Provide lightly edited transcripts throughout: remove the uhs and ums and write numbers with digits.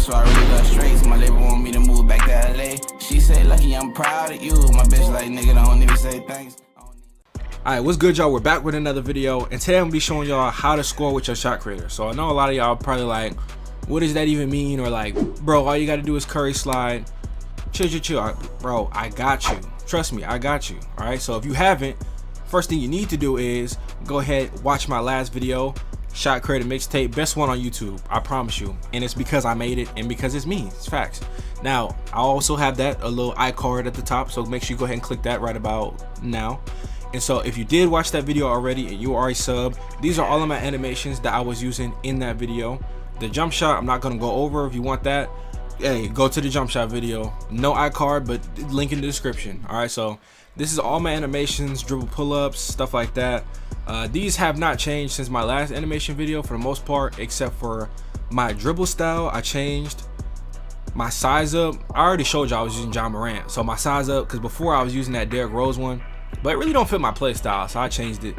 so I really love straights. My label want me to move back to LA. She say, lucky, I'm proud of you. My bitch like, nigga, don't even say thanks. Alright, what's good, y'all? We're back with another video, and today I'm gonna be showing y'all how to score with your shot creator. So I know a lot of y'all probably like, what does that even mean? Or like, bro, all you gotta do is curry slide. Chill. Bro, I got you. Trust me, I got you. Alright, so if you haven't, first thing you need to do is go ahead, watch my last video, shot creator mixtape, best one on YouTube, I promise you. And it's because I made it and because it's me, it's facts. Now, I also have a little iCard at the top, so make sure you go ahead and click that right about now. And so if you did watch that video already and you are a sub, these are all of my animations that I was using in that video. The jump shot, I'm not gonna go over. If you want that, hey, go to the jump shot video. No iCard, but link in the description. All right, so this is all my animations, dribble pull-ups, stuff like that. These have not changed since my last animation video for the most part, except for my dribble style. I changed my size up. I already showed you I was using John Morant, so my size up, because before I was using that Derrick Rose one, but it really don't fit my play style, so I changed it.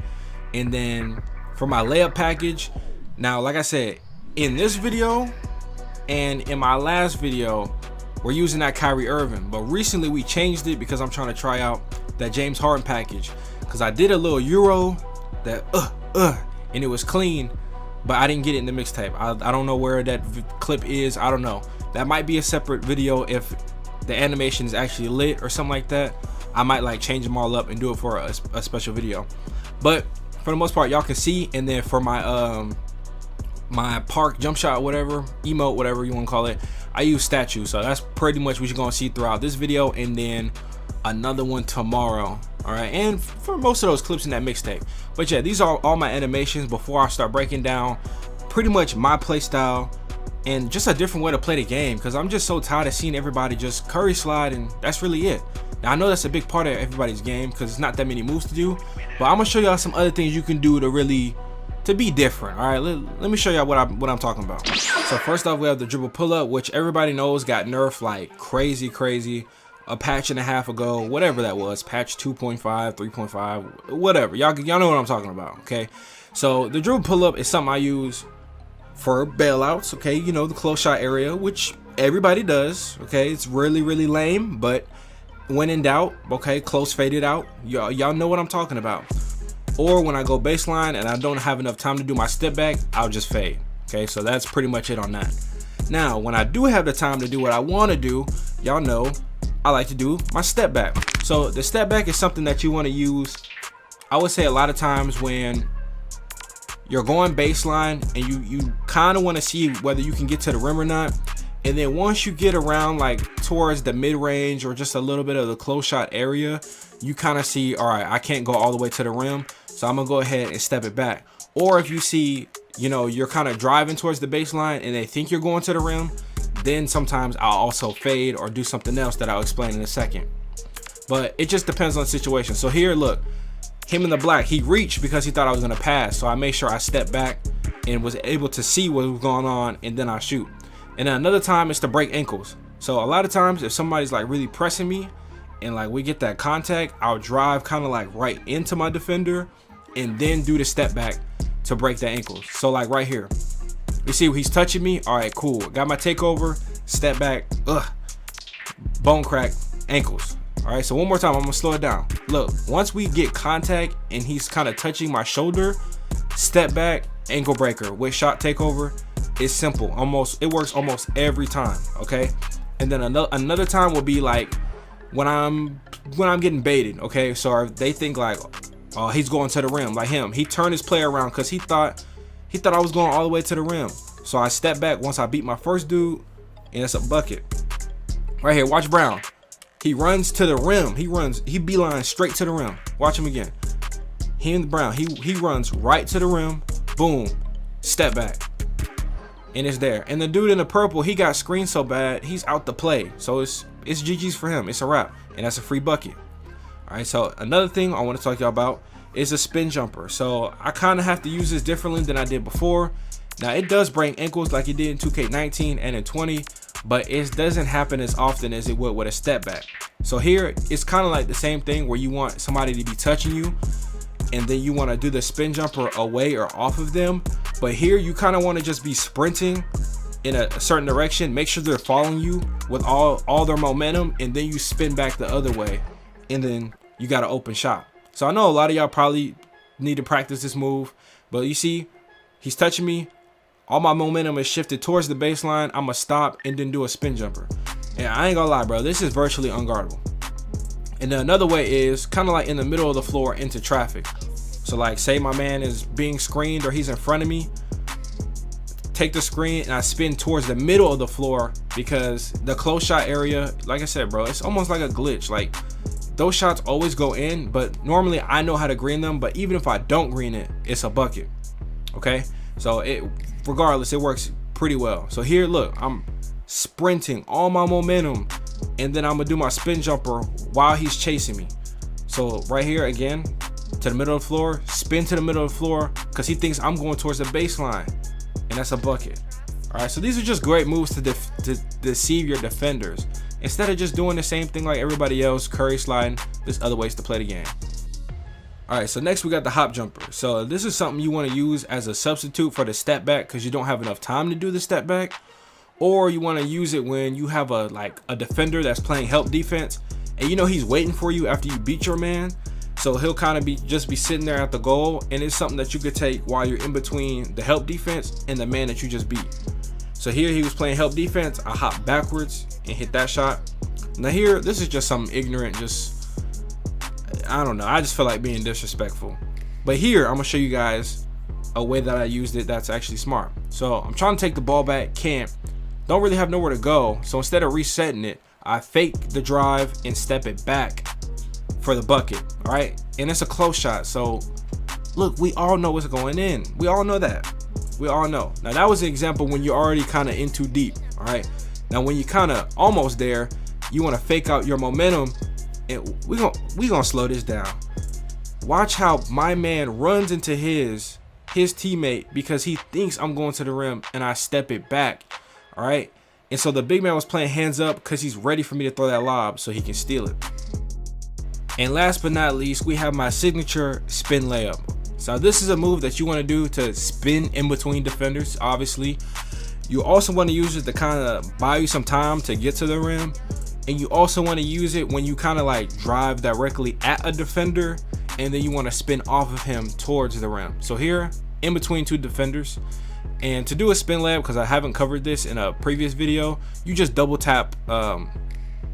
And then for my layup package, now like I said, in this video and in my last video, we're using that Kyrie Irving, but recently we changed it because I'm trying to try out that James Harden package, because I did a little Euro that and it was clean, but I didn't get it in the mixtape. I don't know where that clip is. I don't know. That might be a separate video if the animation is actually lit or something like that. I might like change them all up and do it for a special video, but for the most part y'all can see. And then for my my park jump shot, whatever emote, whatever you want to call it, I use statues. So that's pretty much what you're gonna see throughout this video, and then another one tomorrow. All right, and for most of those clips in that mixtape. But yeah, these are all my animations before I start breaking down pretty much my play style and just a different way to play the game, because I'm just so tired of seeing everybody just curry slide, and that's really it. Now I know that's a big part of everybody's game because it's not that many moves to do, but I'm gonna show y'all some other things you can do to be different. All right, let me show y'all what I'm talking about. So first off, we have the dribble pull up, which everybody knows got nerfed like crazy a patch and a half ago, whatever that was, patch 2.5, 3.5, whatever. Y'all know what I'm talking about. Okay, so the dribble pull up is something I use for bailouts. Okay, you know, the close shot area, which everybody does. Okay, it's really lame, but when in doubt, okay, close faded out. Y'all know what I'm talking about. Or when I go baseline and I don't have enough time to do my step back, I'll just fade. Okay, so that's pretty much it on that. Now, when I do have the time to do what I want to do, y'all know I like to do my step back. So the step back is something that you want to use, I would say, a lot of times when you're going baseline and you kind of want to see whether you can get to the rim or not. And then once you get around like towards the mid-range or just a little bit of the close shot area, you kind of see, all right, I can't go all the way to the rim, so I'm gonna go ahead and step it back. Or if you see, you know, you're kind of driving towards the baseline and they think you're going to the rim, then sometimes I'll also fade or do something else that I'll explain in a second. But it just depends on the situation. So here, look, him in the black, he reached because he thought I was gonna pass, so I made sure I stepped back and was able to see what was going on, and then I shoot. And then another time it's to break ankles. So a lot of times if somebody's like really pressing me and like we get that contact, I'll drive kind of like right into my defender and then do the step back to break the ankles. So like right here, you see he's touching me. All right, cool. Got my takeover, step back, bone crack, ankles. All right, so one more time, I'm gonna slow it down. Look, once we get contact and he's kind of touching my shoulder, step back, ankle breaker with shot takeover. It's simple. It works almost every time. Okay, and then another time will be like when I'm getting baited. Okay, so if they think like, oh, he's going to the rim, like him, he turned his play around because he thought I was going all the way to the rim. So I step back once I beat my first dude, and it's a bucket. Right here, watch Brown. He runs to the rim. He beeline straight to the rim. Watch him again. He and Brown, he runs right to the rim. Boom, step back. And it's there. And the dude in the purple, he got screened so bad, he's out the play. So it's GG's for him. It's a wrap. And that's a free bucket. All right, so another thing I want to talk to y'all about is a spin jumper. So I kind of have to use this differently than I did before. Now it does break ankles like it did in 2K19 and in 20, but it doesn't happen as often as it would with a step back. So here it's kind of like the same thing where you want somebody to be touching you and then you want to do the spin jumper away or off of them. But here you kind of want to just be sprinting in a certain direction, make sure they're following you with all their momentum, and then you spin back the other way, and then you got an open shot. So I know a lot of y'all probably need to practice this move, but you see, he's touching me, all my momentum is shifted towards the baseline. I'm gonna stop and then do a spin jumper. And I ain't gonna lie, bro, this is virtually unguardable. And then another way is kind of like in the middle of the floor into traffic. So like, say my man is being screened or he's in front of me, take the screen and I spin towards the middle of the floor, because the close shot area, like I said, bro, it's almost like a glitch. Like, those shots always go in, but normally I know how to green them. But even if I don't green it, it's a bucket. Okay, so regardless, it works pretty well. So here, look, I'm sprinting all my momentum, and then I'm gonna do my spin jumper while he's chasing me. So right here again, to the middle of the floor, spin to the middle of the floor, because he thinks I'm going towards the baseline, and that's a bucket. All right, so these are just great moves to deceive your defenders. Instead of just doing the same thing like everybody else, curry sliding, there's other ways to play the game. All right, so next we got the hop jumper. So this is something you want to use as a substitute for the step back, because you don't have enough time to do the step back, or you want to use it when you have a defender that's playing help defense, and you know he's waiting for you after you beat your man. So he'll kind of just be sitting there at the goal, and it's something that you could take while you're in between the help defense and the man that you just beat. So here he was playing help defense, I hop backwards and hit that shot. Now here, this is just something ignorant, I don't know, I just feel like being disrespectful. But here, I'm gonna show you guys a way that I used it that's actually smart. So I'm trying to take the ball back, don't really have nowhere to go. So instead of resetting it, I fake the drive and step it back for the bucket, all right? And it's a close shot, so look, we all know what's going in. We all know that. We all know. Now that was an example when you're already kind of in too deep, all right? Now when you kind of almost there, you want to fake out your momentum, and we gonna slow this down. Watch how my man runs into his teammate because he thinks I'm going to the rim, and I step it back, all right? And so the big man was playing hands up because he's ready for me to throw that lob so he can steal it. And last but not least, we have my signature spin layup. So this is a move that you want to do to spin in between defenders. Obviously, you also want to use it to kind of buy you some time to get to the rim, and you also want to use it when you kind of like drive directly at a defender, and then you want to spin off of him towards the rim. So here, in between two defenders, and to do a spin layup, because I haven't covered this in a previous video, you just double tap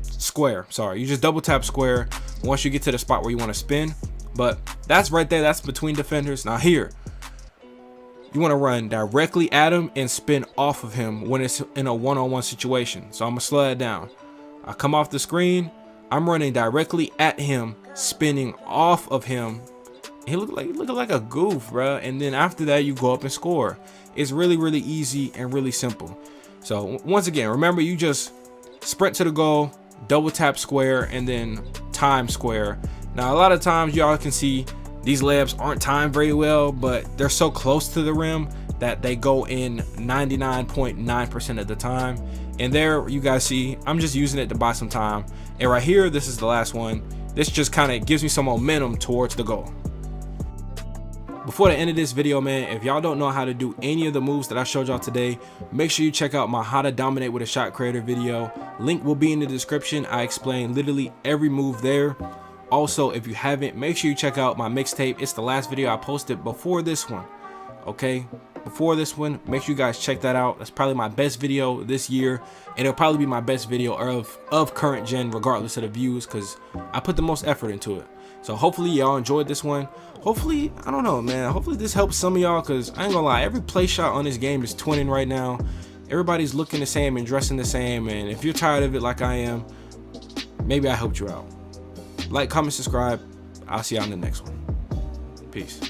square. Sorry, you just double tap square once you get to the spot where you want to spin. But that's right there, that's between defenders. Now here, you want to run directly at him and spin off of him when it's in a one-on-one situation. So I'm gonna slow it down. I come off the screen, I'm running directly at him, spinning off of him. He looking like a goof, bro. And then after that, you go up and score. It's really, really easy and really simple. So once again, remember, you just sprint to the goal, double tap square, and then time square. Now a lot of times y'all can see these layups aren't timed very well, but they're so close to the rim that they go in 99.9% of the time. And there you guys see, I'm just using it to buy some time. And right here, this is the last one. This just kind of gives me some momentum towards the goal. Before the end of this video, man, if y'all don't know how to do any of the moves that I showed y'all today, make sure you check out my How to Dominate with a Shot Creator video. Link will be in the description. I explain literally every move there. Also, if you haven't, make sure you check out my mixtape. It's the last video I posted before this one. Okay, before this one, make sure you guys check that out. That's probably my best video this year, and it'll probably be my best video of current gen, regardless of the views, because I put the most effort into it. So hopefully y'all enjoyed this one. Hopefully, I don't know, man, hopefully this helps some of y'all, because I ain't gonna lie, every play shot on this game is twinning right now. Everybody's looking the same and dressing the same, and if you're tired of it like I am, maybe I helped you out. Like, comment, subscribe. I'll see y'all in the next one. Peace.